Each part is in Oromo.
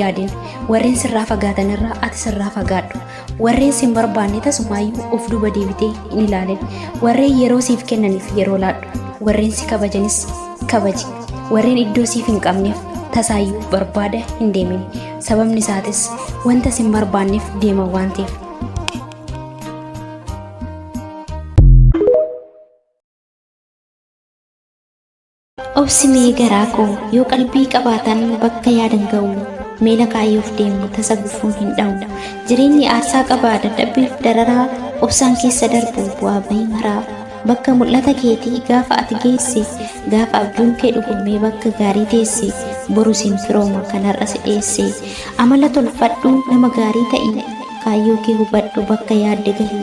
yaadin warreen sirraa fagaatan irraa ati sirraa fagaadhu. Warreen sin barbaanne tasumaayyuu of duuba deebitee hin ilaalin. Warreen yeroo siif kennaniif yeroo laadhu. Warreen si kabajanis kabaji. Warreen iddoo siif hin qabneef tasaayyuu barbaada hin deemin. Sababni isaatis wanta sin barbaanneef deema waan ta'eef. Obsimee garaa koo yoo qalbii qabaatan bakka yaadan ga'u meela kaayyoof deemu tasa gufuun hin dha'u. Jireenyi aarsaa qabaa dadhabbiif dararaa obsaan keessa darbu bu'aa bahii maraa. Bakka mul'ata keetii gaafa ati geesse gaafa abjuun kee dhugumee bakka gaarii teesse boru siin firooma kan har'a si dheesse. Amala tolfadhu nama gaarii ta'e kaayyoo kee hubadhu bakka yaadde gahi.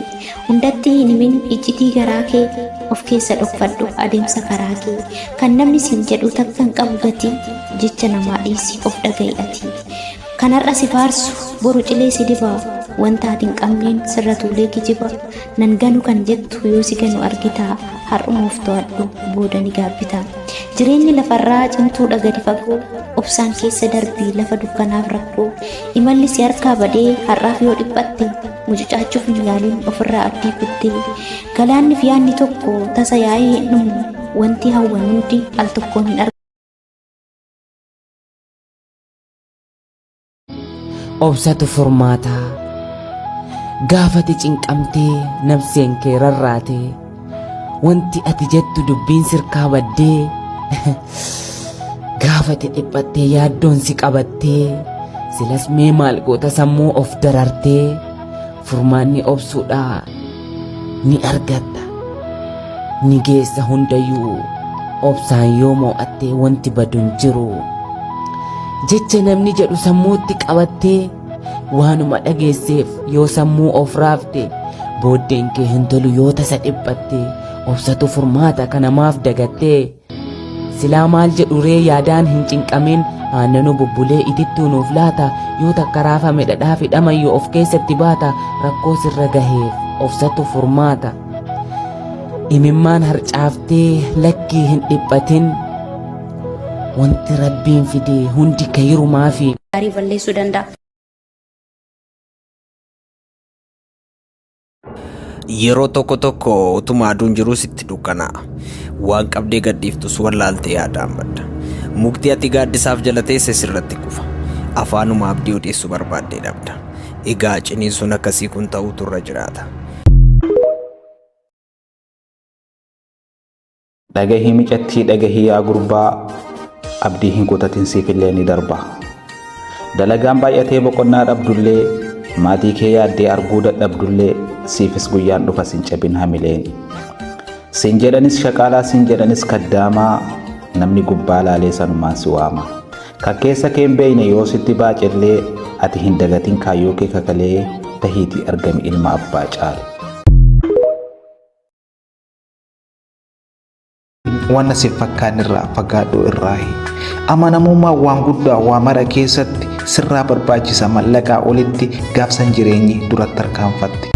Hundatti hin himin iccitii garaa kee of keessa dhokfadhu adeemsa karaa kee. Kan namni siin jedhu takka hin qabu gatii jecha namaa dhiisi of dhaga'i ati. Kan har'a si faarsu boru cilee si dibaa wanta ati hin qabneen sirra tuulee kijiba. Nan ganu kan jettu yoo si ganu argita har'uma of to'adhu booda ni gaabbita. Jireenyi lafarraa cimtuudha gadi fagoo obsaan keessa darbii lafa dukkanaaf rakkoo. Imalli si harkaa badee har'aaf yoo dhiphatte mucucaachuuf hin yaalin ofirraa abdii kuttee. Galaanni fi yaadni tokko tasa yaa'ee hin dhumu wanti hawwan hundi al tokkoon hin argamu. Obsatu furmaata gaafati cinqamtee nabseen kee rarraate wanti ati jettu dubbiin sirkaa baddee gaafati dhiphattee yaaddoon si qabattee silas mee maal goota sammuu of darartee furmaanni obsuudha ni argatta ni geessa hundayyuu obsaan yoo mo'attee wanti baduun jiru. Jecha namni jedhu sammuutti qabattee waanuma dhageesseef yoo sammuu of raafte booddeen kee hin tolu yoo tasa dhiphatte obsatu furmaata kanamaaf dagattee. Silaa maal jedhu ree yaadaan hin cinqamin aannanu bubbulee itittuu nuuf laata yoo takka raafame dhadhaa fi dhamayyuu of keessatti baata rakkoo sirra gaheef obsatu furmaata. Imimmaan harcaaftee lakkii hin dhiphatin wanti rabbiin fide hundi kayrumaa fi gaarii balleessuu danda'a. Yeroo tokko utuma aduun jiruu sitti dukkanaa'a. Waan qabdee gadhiiftus wallaaltee yaadaan badda. Mukti ati gaaddisaaf jala teesse sirratti kufa. Afaanuma abdii odeessuu barbaaddee dhabda. Egaa ciniinsuun akkasii kun ta'uutu irra jiraata. Dhagahii micattii dhagahii yaa gurbaa abdii hin kutatin siifillee ni darba. Dalagaan baay'atee boqonnaa dhabdullee maatii kee yaaddee arguu dadhabdullee siifis guyyaan dhufa sin cabin hamileen. Sin jedhanis shaqaalaa sin jedhanis kaddaamaa namni gubbaa laalee sanumaan si waama. Kan keessa kee hin beeyne yoo sitti baacillee ati hin dagatin kaayyoo kee kakalee tahiitii argami ilma abbaa caalu. Wanna si fakkaan irraa fagaadhu irraahi. Amanamummaa waan guddaa waa mara keessatti sirraa barbaachisa mallaqaa olitti gaafsan jireenyi duratti tarkaanfatti.